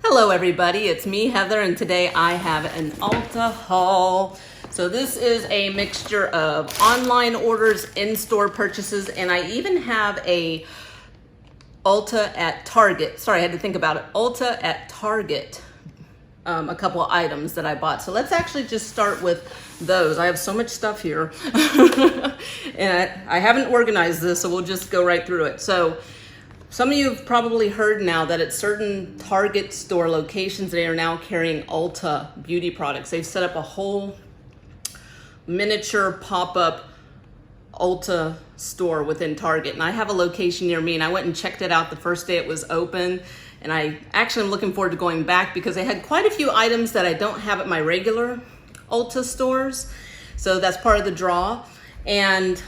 Hello everybody, it's me Heather, and today I have an Ulta haul. So this is a mixture of online orders, in-store purchases, and I even have a Ulta at Target. Sorry, I had to think about it. Ulta at Target, a couple of items that I bought. So let's actually just start with those. I have so much stuff here and I haven't organized this, so we'll just go right through it. So some of you have probably heard now that at certain Target store locations, they are now carrying Ulta beauty products. They've set up a whole miniature pop-up Ulta store within Target. And I have a location near me, and I went and checked it out the first day it was open. And I actually am looking forward to going back because they had quite a few items that I don't have at my regular Ulta stores. So that's part of the draw. And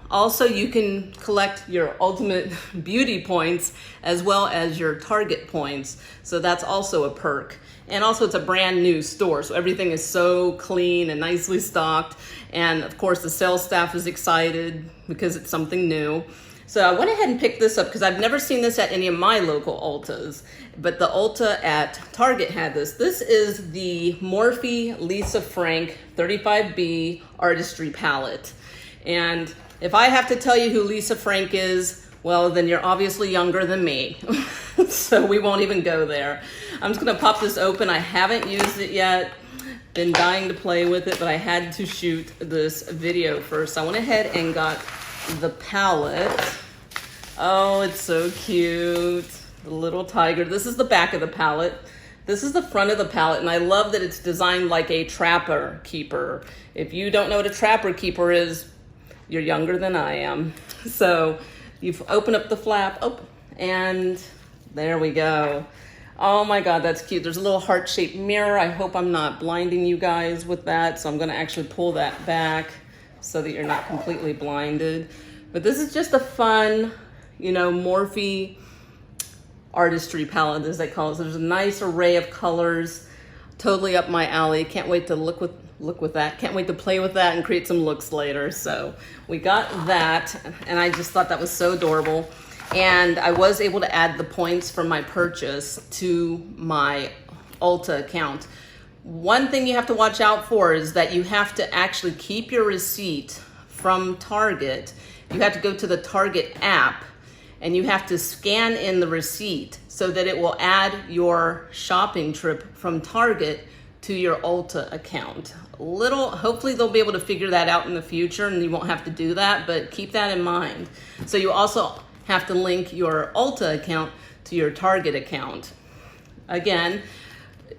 also, you can collect your ultimate beauty points as well as your Target points. So that's also a perk. And also, it's a brand new store, so everything is so clean and nicely stocked. And of course, the sales staff is excited because it's something new. So I went ahead and picked this up because I've never seen this at any of my local Ultas, but the Ulta at Target had this. This is the Morphe Lisa Frank 35B Artistry Palette. And if I have to tell you who Lisa Frank is, well, then you're obviously younger than me. So we won't even go there. I'm just gonna pop this open. I haven't used it yet. Been dying to play with it, but I had to shoot this video first. I went ahead and got the palette. Oh, it's so cute. The little tiger. This is the back of the palette. This is the front of the palette, and I love that it's designed like a trapper keeper. If you don't know what a trapper keeper is, you're younger than I am. So you've opened up the flap, and there we go. Oh my God, that's cute. There's a little heart-shaped mirror. I hope I'm not blinding you guys with that. So I'm gonna actually pull that back so that you're not completely blinded. But this is just a fun, Morphe artistry palette, as they call it. So there's a nice array of colors, totally up my alley. Can't wait to look with that. Can't wait to play with that and create some looks later. So we got that, and I just thought that was so adorable. And I was able to add the points from my purchase to my Ulta account. One thing you have to watch out for is that you have to actually keep your receipt from Target. You have to go to the Target app and you have to scan in the receipt so that it will add your shopping trip from Target to your Ulta account. Hopefully they'll be able to figure that out in the future and you won't have to do that, but keep that in mind. So you also have to link your Ulta account to your Target account. Again,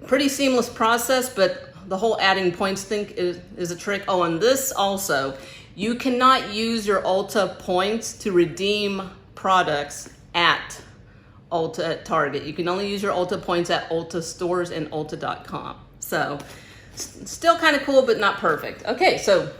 pretty seamless process, but the whole adding points thing is a trick. Oh, and this also, you cannot use your Ulta points to redeem products at Ulta at Target. You can only use your Ulta points at Ulta stores and Ulta.com. So still kind of cool, but not perfect. Okay, so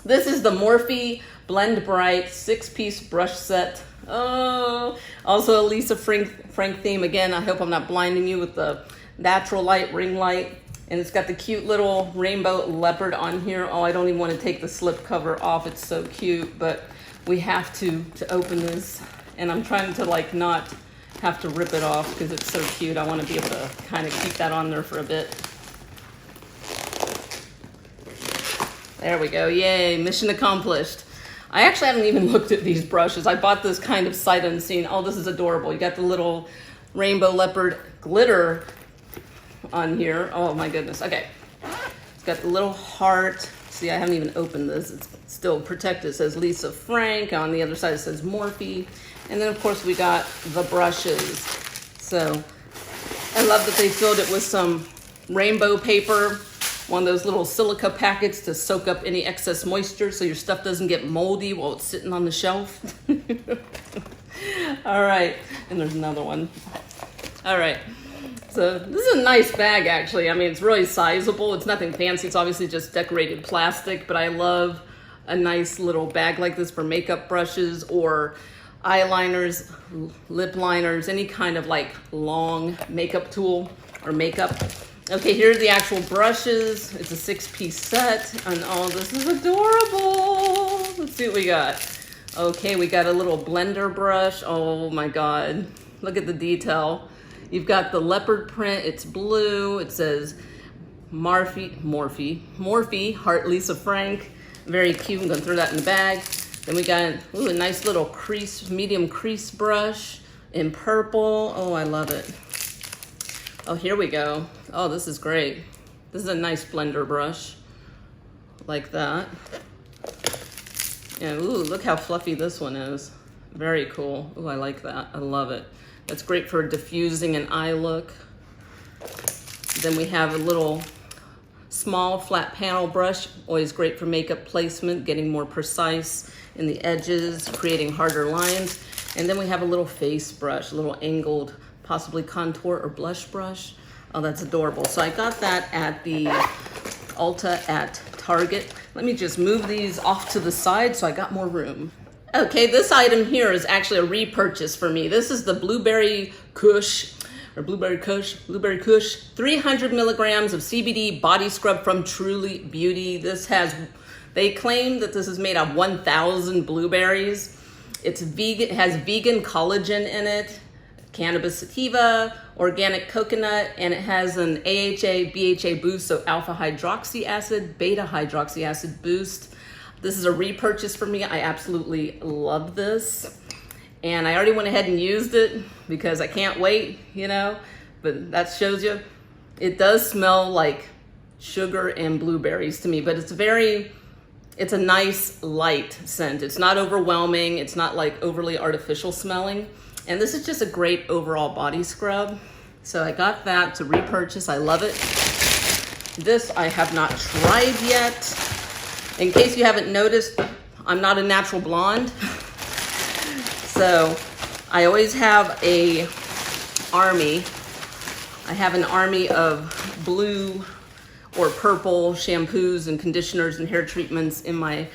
this is the Morphe Blend Bright 6-piece brush set. Oh, also a Lisa Frank theme. Again, I hope I'm not blinding you with the natural light, ring light. And it's got the cute little rainbow leopard on here. Oh, I don't even want to take the slip cover off. It's so cute, but we have to open this. And I'm trying to not have to rip it off because it's so cute. I want to be able to kind of keep that on there for a bit. There we go. Yay, mission accomplished. I actually haven't even looked at these brushes. I bought this kind of sight unseen. Oh, this is adorable. You got the little rainbow leopard glitter on here. Oh my goodness. Okay. It's got the little heart. See, I haven't even opened this. It's still protected. It says Lisa Frank. On the other side it says Morphe. And then of course we got the brushes. So I love that they filled it with some rainbow paper. One of those little silica packets to soak up any excess moisture so your stuff doesn't get moldy while it's sitting on the shelf. All right, and there's another one. All right, so this is a nice bag actually. I mean, it's really sizable. It's nothing fancy. It's obviously just decorated plastic, but I love a nice little bag like this for makeup brushes or eyeliners, lip liners, any kind of long makeup tool or makeup. Okay, here are the actual brushes. It's a 6-piece set, and oh, this is adorable. Let's see what we got. Okay, we got a little blender brush. Oh my God, look at the detail. You've got the leopard print, it's blue, it says Morphe, Heart Lisa Frank. Very cute, I'm gonna throw that in the bag. Then we got a nice little medium crease brush in purple. Oh, I love it. Oh, here we go. Oh, this is great. This is a nice blender brush, like that. And ooh, look how fluffy this one is. Very cool. Ooh, I like that, I love it. That's great for diffusing an eye look. Then we have a little small flat panel brush, always great for makeup placement, getting more precise in the edges, creating harder lines. And then we have a little face brush, a little angled, possibly contour or blush brush. Oh, that's adorable. So I got that at the Ulta at Target. Let me just move these off to the side so I got more room. Okay, this item here is actually a repurchase for me. This is the Blueberry Kush, 300 milligrams of CBD body scrub from Truly Beauty. They claim that this is made of 1,000 blueberries. It's vegan, it has vegan collagen in it, cannabis sativa, organic coconut, and it has an AHA, BHA boost, so alpha hydroxy acid, beta hydroxy acid boost. This is a repurchase for me. I absolutely love this. And I already went ahead and used it because I can't wait, but that shows you. It does smell like sugar and blueberries to me, but it's a nice light scent. It's not overwhelming. It's not like overly artificial smelling. And this is just a great overall body scrub. So I got that to repurchase. I love it. This I have not tried yet. In case you haven't noticed, I'm not a natural blonde. So I always have an army. I have an army of blue or purple shampoos and conditioners and hair treatments in my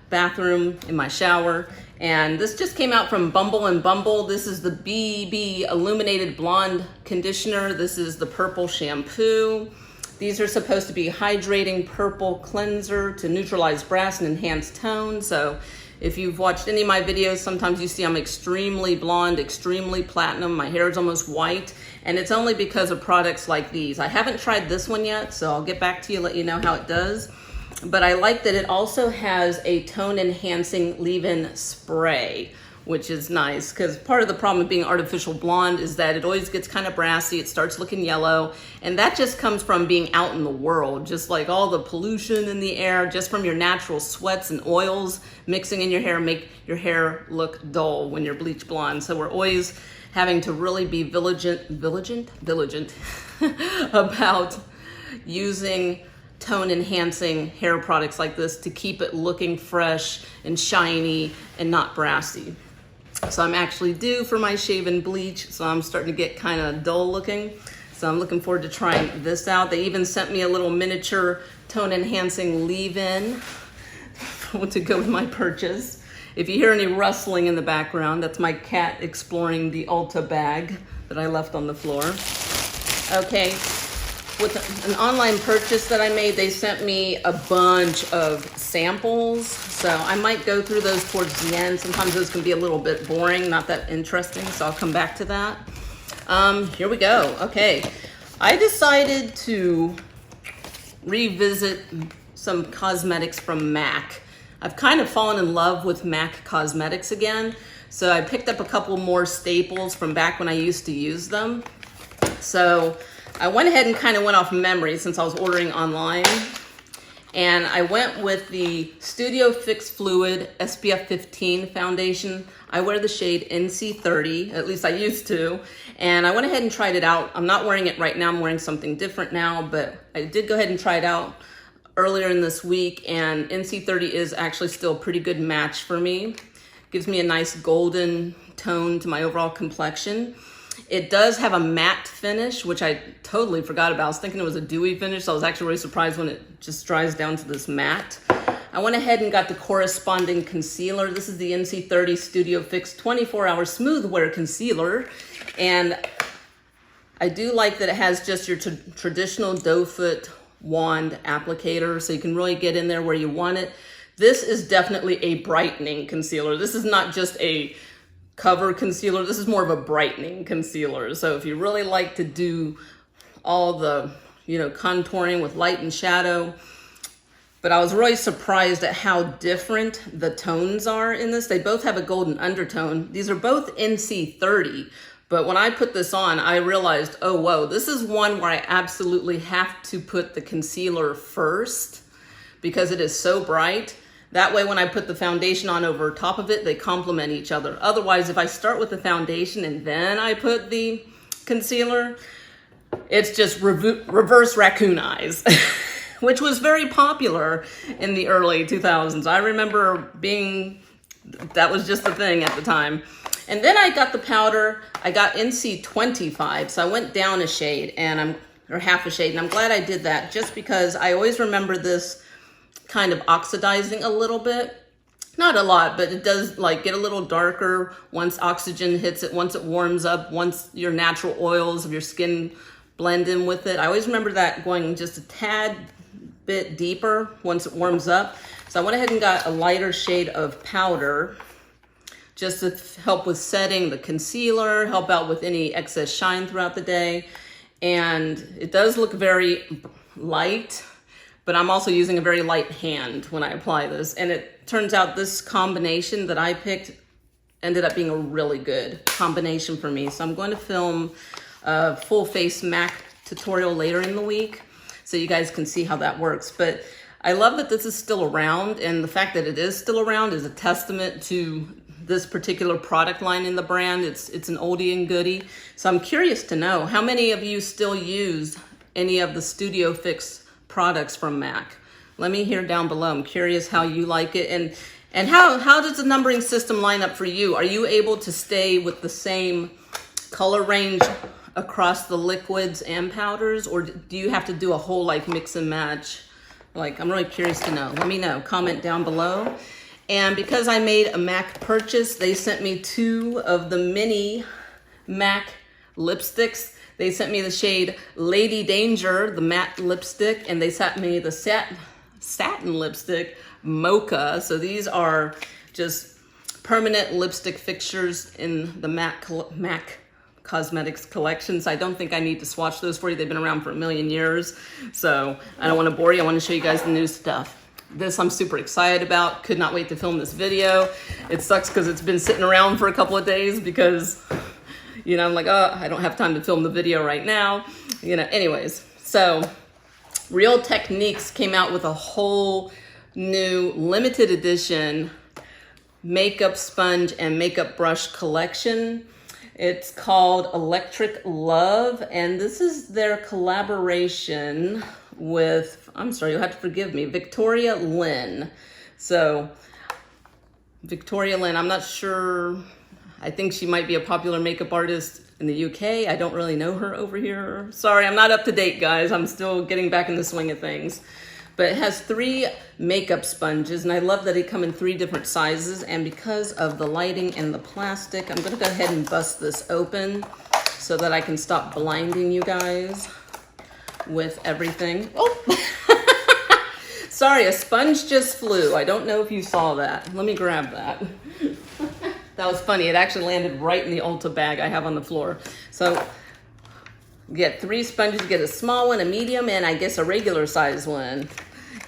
bathroom, in my shower. And this just came out from Bumble and Bumble. This is the BB Illuminated Blonde Conditioner. This is the purple shampoo. These are supposed to be hydrating purple cleanser to neutralize brass and enhance tone. So if you've watched any of my videos, sometimes you see I'm extremely blonde, extremely platinum. My hair is almost white, and it's only because of products like these. I haven't tried this one yet, so I'll get back to you, let you know how it does. But I like that it also has a tone enhancing leave-in spray, which is nice, because part of the problem with being artificial blonde is that it always gets kind of brassy, it starts looking yellow, and that just comes from being out in the world, just like all the pollution in the air, just from your natural sweats and oils mixing in your hair make your hair look dull when you're bleach blonde. So we're always having to really be vigilant about using tone enhancing hair products like this to keep it looking fresh and shiny and not brassy. So I'm actually due for my shave and bleach, so I'm starting to get kind of dull looking. So I'm looking forward to trying this out. They even sent me a little miniature tone enhancing leave-in to go with my purchase. If you hear any rustling in the background, that's my cat exploring the Ulta bag that I left on the floor. Okay, with an online purchase that I made, they sent me a bunch of samples. So I might go through those towards the end. Sometimes those can be a little bit boring, not that interesting, so I'll come back to that. Here we go. Okay, I decided to revisit some cosmetics from MAC. I've kind of fallen in love with MAC cosmetics again. So I picked up a couple more staples from back when I used to use them. So I went ahead and kind of went off memory since I was ordering online. And I went with the Studio Fix Fluid SPF 15 foundation. I wear the shade NC30, at least I used to. And I went ahead and tried it out. I'm not wearing it right now, I'm wearing something different now, but I did go ahead and try it out earlier in this week, and NC30 is actually still a pretty good match for me. Gives me a nice golden tone to my overall complexion. It does have a matte finish, which I totally forgot about. I was thinking it was a dewy finish, so I was actually really surprised when it just dries down to this matte. I went ahead and got the corresponding concealer. This is the NC30 Studio Fix 24-Hour Smooth Wear Concealer. And I do like that it has just your traditional doe foot wand applicator, so you can really get in there where you want it. This is definitely a brightening concealer. This is not just a cover concealer. This is more of a brightening concealer. So if you really like to do all the, contouring with light and shadow, but I was really surprised at how different the tones are in this. They both have a golden undertone. These are both NC30, but when I put this on, I realized, oh, whoa, this is one where I absolutely have to put the concealer first because it is so bright. That way, when I put the foundation on over top of it, they complement each other. Otherwise, if I start with the foundation and then I put the concealer, it's just reverse raccoon eyes, which was very popular in the early 2000s. I remember that was just the thing at the time. And then I got the powder. I got NC25, so I went down a shade or half a shade, and I'm glad I did that just because I always remember this kind of oxidizing a little bit. Not a lot, but it does get a little darker once oxygen hits it, once it warms up, once your natural oils of your skin blend in with it. I always remember that going just a tad bit deeper once it warms up. So I went ahead and got a lighter shade of powder just to help with setting the concealer, help out with any excess shine throughout the day. And it does look very light, but I'm also using a very light hand when I apply this. And it turns out this combination that I picked ended up being a really good combination for me. So I'm going to film a full face MAC tutorial later in the week so you guys can see how that works. But I love that this is still around, and the fact that it is still around is a testament to this particular product line in the brand. It's an oldie and goodie. So I'm curious to know, how many of you still use any of the Studio Fix products from MAC? Let me hear down below. I'm curious how you like it, and how does the numbering system line up for you? Are you able to stay with the same color range across the liquids and powders, or do you have to do a whole mix and match? I'm really curious to know. Let me know. Comment down below. And because I made a MAC purchase, they sent me 2 of the mini MAC lipsticks. They sent me the shade Lady Danger, the matte lipstick, and they sent me the satin lipstick, Mocha. So these are just permanent lipstick fixtures in the MAC Cosmetics collection. So I don't think I need to swatch those for you. They've been around for a million years. So I don't want to bore you. I want to show you guys the new stuff. This I'm super excited about. Could not wait to film this video. It sucks because it's been sitting around for a couple of days because I'm like, oh, I don't have time to film the video right now. Anyways, so Real Techniques came out with a whole new limited edition makeup sponge and makeup brush collection. It's called Electric Love, and this is their collaboration with, I'm sorry, you'll have to forgive me, Victoria Lynn. So Victoria Lynn, I'm not sure, I think she might be a popular makeup artist in the UK. I don't really know her over here. Sorry, I'm not up to date, guys. I'm still getting back in the swing of things. But it has 3 makeup sponges, and I love that they come in 3 different sizes. And because of the lighting and the plastic, I'm gonna go ahead and bust this open so that I can stop blinding you guys with everything. Oh, sorry, a sponge just flew. I don't know if you saw that. Let me grab that. That was funny. It actually landed right in the Ulta bag I have on the floor. So you get 3 sponges. You get a small one, a medium, and I guess a regular size one.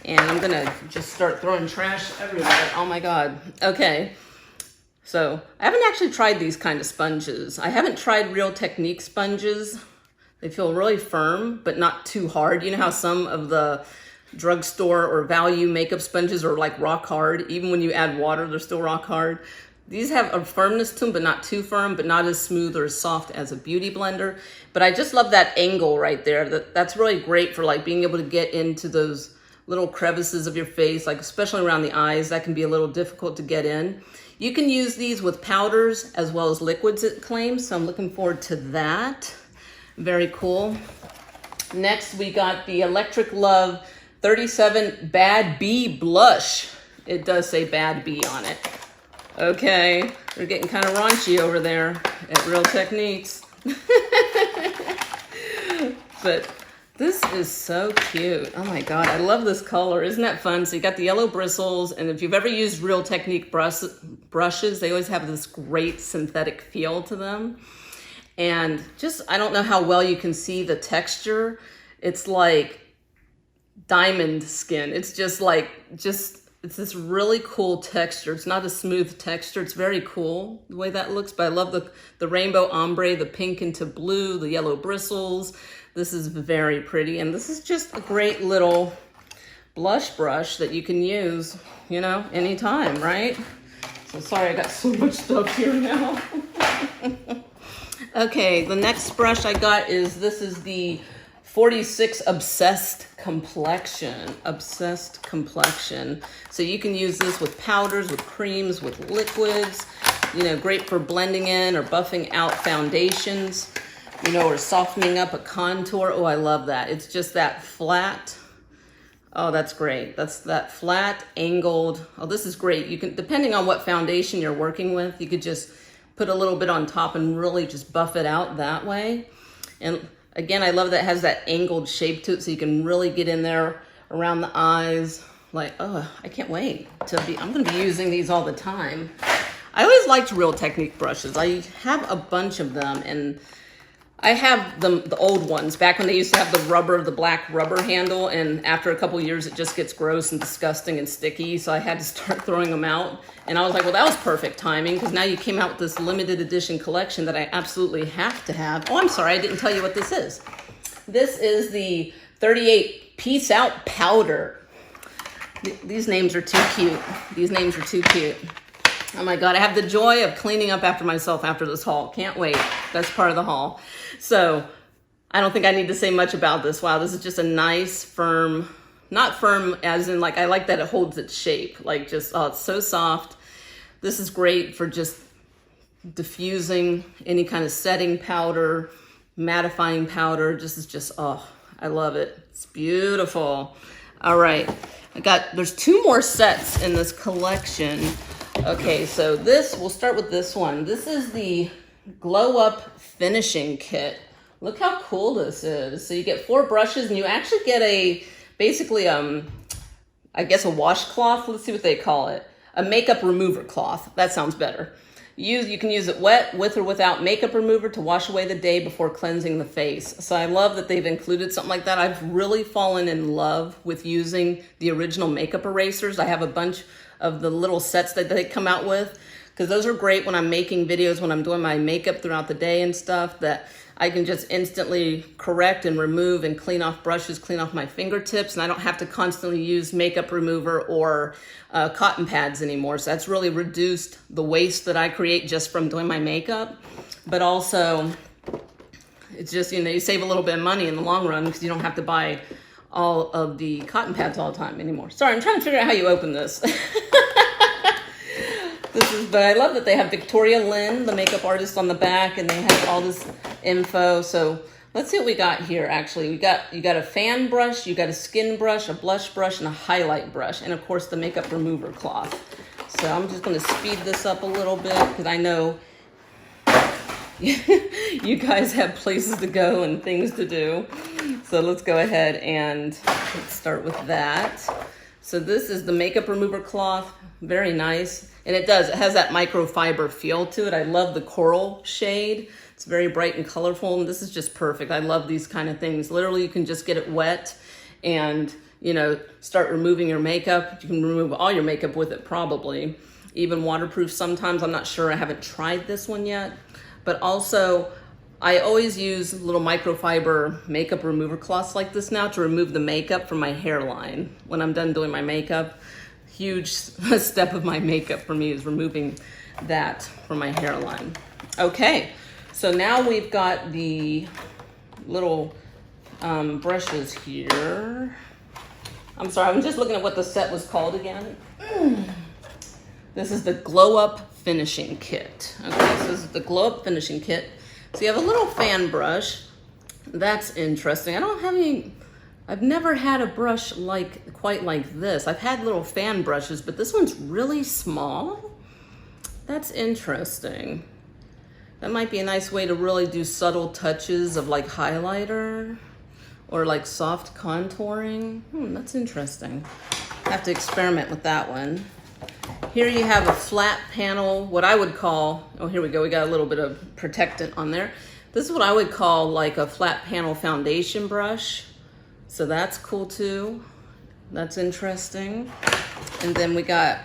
And I'm gonna just start throwing trash everywhere. Oh my God. Okay. So I haven't actually tried these kind of sponges. I haven't tried Real Technique sponges. They feel really firm, but not too hard. You know how some of the drugstore or value makeup sponges are rock hard? Even when you add water, they're still rock hard. These have a firmness to them, but not too firm, but not as smooth or as soft as a beauty blender. But I just love that angle right there. That's really great for being able to get into those little crevices of your face, especially around the eyes. That can be a little difficult to get in. You can use these with powders as well as liquids, it claims. So I'm looking forward to that. Very cool. Next, we got the Electric Love 37 Bad Bee Blush. It does say Bad Bee on it. Okay, they're getting kind of raunchy over there at Real Techniques. But This is so cute. Oh my God, I love this color. Isn't that fun? So you got the yellow bristles, and if you've ever used Real Technique brushes, they always have this great synthetic feel to them. And just, I don't know how well you can see the texture. It's like diamond skin. It's just like, it's this really cool texture. It's not a smooth texture. It's very cool the way that looks, but I love the rainbow ombre, the pink into blue, the yellow bristles. This is very pretty. And this is just a great little blush brush that you can use, you know, anytime, right? So sorry, I got so much stuff here now. Okay, the next brush I got this is the 46 Obsessed Complexion. Obsessed Complexion. So you can use this with powders, with creams, with liquids. You know, great for blending in or buffing out foundations, you know, or softening up a contour. Oh, I love that. It's just that flat. Oh, that's great. That's that flat, angled. Oh, this is great. You can, depending on what foundation you're working with, you could just put a little bit on top and really just buff it out that way. And again, I love that it has that angled shape to it, so you can really get in there around the eyes. Like, oh, I can't wait I'm gonna be using these all the time. I always liked Real Technique brushes. I have a bunch of them, and I have the old ones back when they used to have the black rubber handle, and after a couple years it just gets gross and disgusting and sticky, so I had to start throwing them out. And I was like, well, that was perfect timing, because now you came out with this limited edition collection that I absolutely have to have. Oh, I'm sorry, I didn't tell you what this is. This is the 38 Peace Out Powder. These names are too cute. These names are too cute. Oh my God, I have the joy of cleaning up after myself after this haul. Can't wait. That's part of the haul. So I don't think I need to say much about this. Wow, this is just a nice, firm, not firm as in like, I like that it holds its shape. Like just, oh, it's so soft. This is great for just diffusing any kind of setting powder, mattifying powder. This is just, oh, I love it. It's beautiful. All right, there's 2 more sets in this collection. Okay, so we'll start with this one. This is the Glow Up Finishing Kit. Look how cool this is. So you get 4 brushes, and you actually get basically, I guess a washcloth. Let's see what they call it. A makeup remover cloth. That sounds better. You can use it wet, with or without makeup remover, to wash away the day before cleansing the face. So I love that they've included something like that. I've really fallen in love with using the original makeup erasers. I have a bunch of the little sets that they come out with, because those are great when I'm making videos, when I'm doing my makeup throughout the day and stuff, that I can just instantly correct and remove and clean off brushes, clean off my fingertips, and I don't have to constantly use makeup remover or cotton pads anymore. So that's really reduced the waste that I create just from doing my makeup. But also, it's just, you know, you save a little bit of money in the long run, because you don't have to buy all of the cotton pads all the time anymore. Sorry, I'm trying to figure out how you open this. But I love that they have Victoria Lynn, the makeup artist, on the back, and they have all this info. So let's see what we got here. Actually, you got a fan brush, you got a skin brush, a blush brush, and a highlight brush, and of course the makeup remover cloth. So I'm just going to speed this up a little bit, because I know you guys have places to go and things to do. So let's go ahead and let's start with that. So this is the makeup remover cloth. Very nice. And it has that microfiber feel to it. I love the coral shade. It's very bright and colorful, and this is just perfect. I love these kind of things. Literally, you can just get it wet and, you know, start removing your makeup. You can remove all your makeup with it, probably. Even waterproof sometimes. I'm not sure. I haven't tried this one yet. But also, I always use little microfiber makeup remover cloths like this now to remove the makeup from my hairline when I'm done doing my makeup. Huge step of my makeup for me is removing that from my hairline. Okay, so now we've got the little brushes here. I'm sorry, I'm just looking at what the set was called again. This is the Glow Up Finishing Kit. Okay, so this is the Glow Up Finishing Kit. So you have a little fan brush. That's interesting. I've never had a brush quite like this. I've had little fan brushes, but this one's really small. That's interesting. That might be a nice way to really do subtle touches of like highlighter or like soft contouring. That's interesting. Have to experiment with that one. Here you have a flat panel, what I would call, oh, here we go. We got a little bit of protectant on there. This is what I would call like a flat panel foundation brush. So that's cool too. That's interesting. And then we got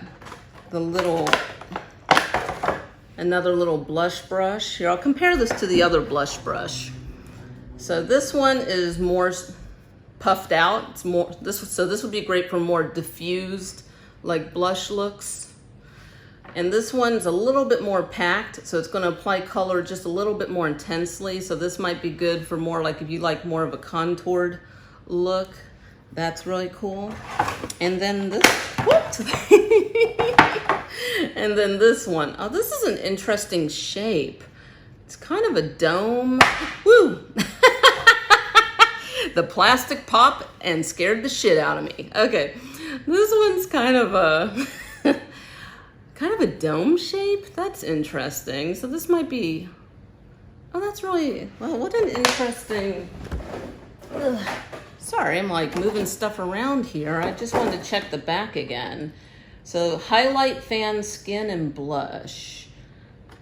the another little blush brush. Here, I'll compare this to the other blush brush. So this one is more puffed out. It's more, so this would be great for more diffused, like blush looks. And this one's a little bit more packed, so it's gonna apply color just a little bit more intensely. So this might be good for more like if you like more of a contoured look. That's really cool. And then this, and then this one. Oh, this is an interesting shape. It's kind of a dome. Woo! The plastic pop and scared the shit out of me. Okay, this one's kind of a dome shape. That's interesting. So this might be, oh, that's really, well, what an interesting, sorry, I'm like moving stuff around here. I just wanted to check the back again. So highlight, fan, skin, and blush.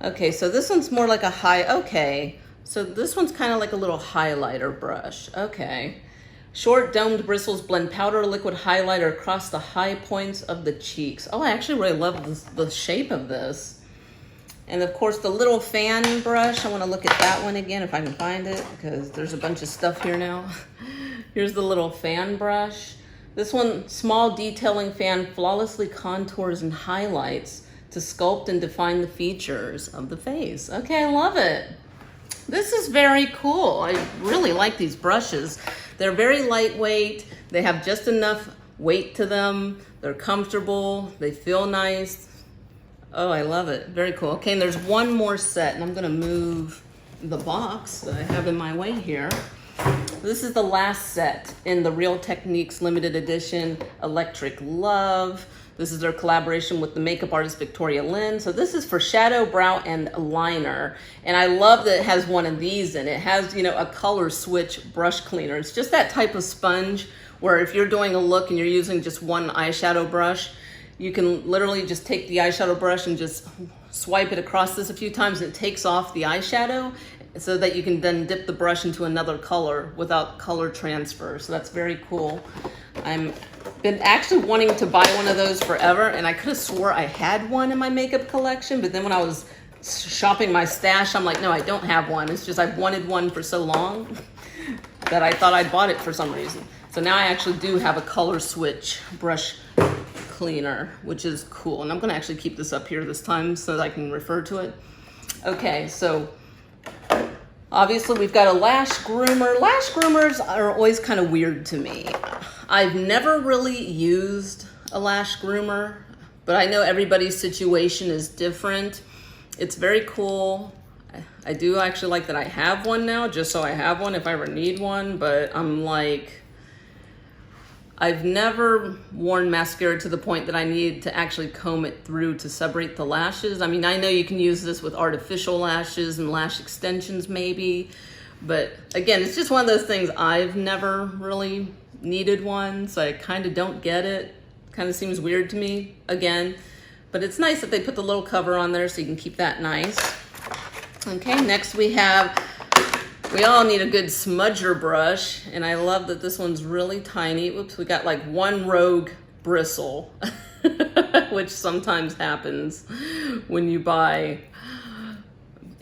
Okay, so this one's more like a okay. So this one's kind of like a little highlighter brush. Okay. Short domed bristles blend powder liquid highlighter across the high points of the cheeks. Oh, I actually really love the shape of this. And of course the little fan brush, I want to look at that one again if I can find it, because there's a bunch of stuff here now. Here's the little fan brush. This one, small detailing fan flawlessly contours and highlights to sculpt and define the features of the face. Okay, I love it. This is very cool. I really like these brushes. They're very lightweight. They have just enough weight to them. They're comfortable. They feel nice. Oh, I love it. Very cool. Okay, and there's one more set, and I'm gonna move the box that I have in my way here. This is the last set in the Real Techniques limited edition Electric Love. This is their collaboration with the makeup artist Victoria Lynn. So this is for shadow, brow, and liner. And I love that it has one of these in it. It has, you know, a color switch brush cleaner. It's just that type of sponge where if you're doing a look and you're using just one eyeshadow brush, you can literally just take the eyeshadow brush and just swipe it across this a few times and it takes off the eyeshadow so that you can then dip the brush into another color without color transfer. So that's very cool. I'm been actually wanting to buy one of those forever, and I could have swore I had one in my makeup collection, but then when I was shopping my stash, I'm like, no, I don't have one. It's just I've wanted one for so long that I thought I'd bought it for some reason. So now I actually do have a color switch brush cleaner, which is cool. And I'm gonna actually keep this up here this time so that I can refer to it. Okay, so obviously we've got a lash groomer. Lash groomers are always kind of weird to me. I've never really used a lash groomer, but I know everybody's situation is different. It's very cool. I do actually like that I have one now, just so I have one if I ever need one, but I'm like, I've never worn mascara to the point that I need to actually comb it through to separate the lashes. I mean, I know you can use this with artificial lashes and lash extensions maybe, but again, it's just one of those things I've never really needed one, so I kind of don't get it. Kind of seems weird to me again, but it's nice that they put the little cover on there so you can keep that nice. Okay, next we all need a good smudger brush, and I love that this one's really tiny. Oops, we got like one rogue bristle, which sometimes happens when you buy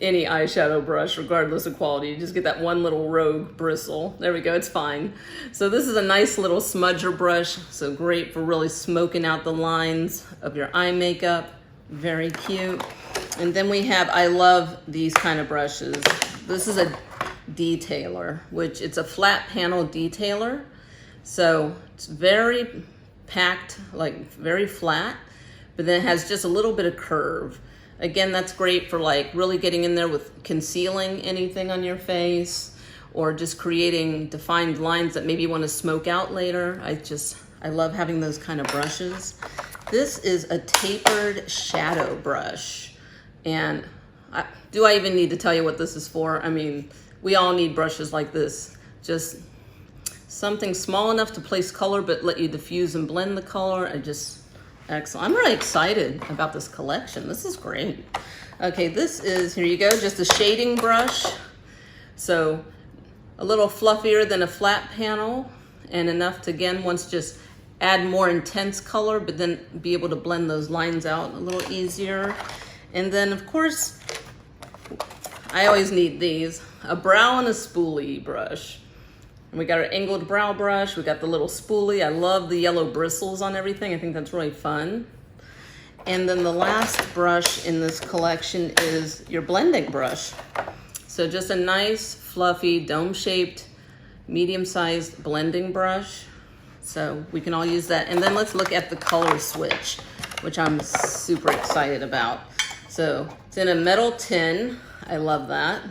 any eyeshadow brush, regardless of quality. You just get that one little rogue bristle. There we go, it's fine. So this is a nice little smudger brush, so great for really smoking out the lines of your eye makeup. Very cute. And then we have, I love these kind of brushes. This is a detailer, which it's a flat panel detailer. So it's very packed, like very flat, but then it has just a little bit of curve. Again, that's great for like really getting in there with concealing anything on your face or just creating defined lines that maybe you want to smoke out later. I love having those kind of brushes. This is a tapered shadow brush. And do I even need to tell you what this is for? I mean, we all need brushes like this. Just something small enough to place color but let you diffuse and blend the color. Excellent. I'm really excited about this collection. This is great. Okay, this is, here you go, just a shading brush. So a little fluffier than a flat panel and enough to, again, once just add more intense color, but then be able to blend those lines out a little easier. And then, of course, I always need these, a brow and a spoolie brush. And we got our angled brow brush, we got the little spoolie. I love the yellow bristles on everything. I think that's really fun. And then the last brush in this collection is your blending brush. So just a nice, fluffy, dome-shaped, medium-sized blending brush. So we can all use that. And then let's look at the color switch, which I'm super excited about. So it's in a metal tin. I love that.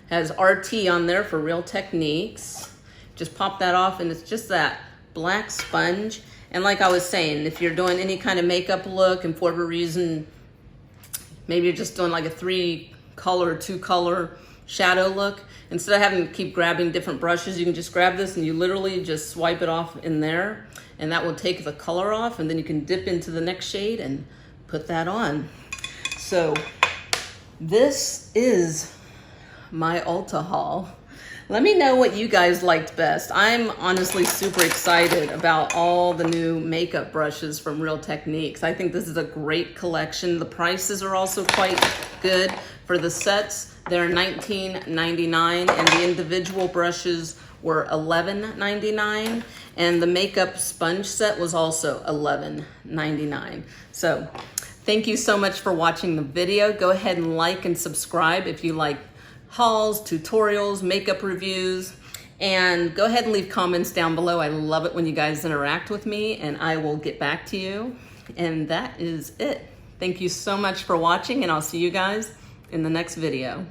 Has RT on there for Real Techniques. Just pop that off and it's just that black sponge. And like I was saying, if you're doing any kind of makeup look and for whatever reason, maybe you're just doing like a 3-color, 2-color shadow look, instead of having to keep grabbing different brushes, you can just grab this and you literally just swipe it off in there and that will take the color off, and then you can dip into the next shade and put that on. So this is my Ulta haul. Let me know what you guys liked best. I'm honestly super excited about all the new makeup brushes from Real Techniques. I think this is a great collection. The prices are also quite good. For the sets, they're $19.99 and the individual brushes were $11.99, and the makeup sponge set was also $11.99. So thank you so much for watching the video. Go ahead and like and subscribe if you like hauls, tutorials, makeup reviews, and go ahead and leave comments down below. I love it when you guys interact with me, and I will get back to you. And that is it. Thank you so much for watching, and I'll see you guys in the next video.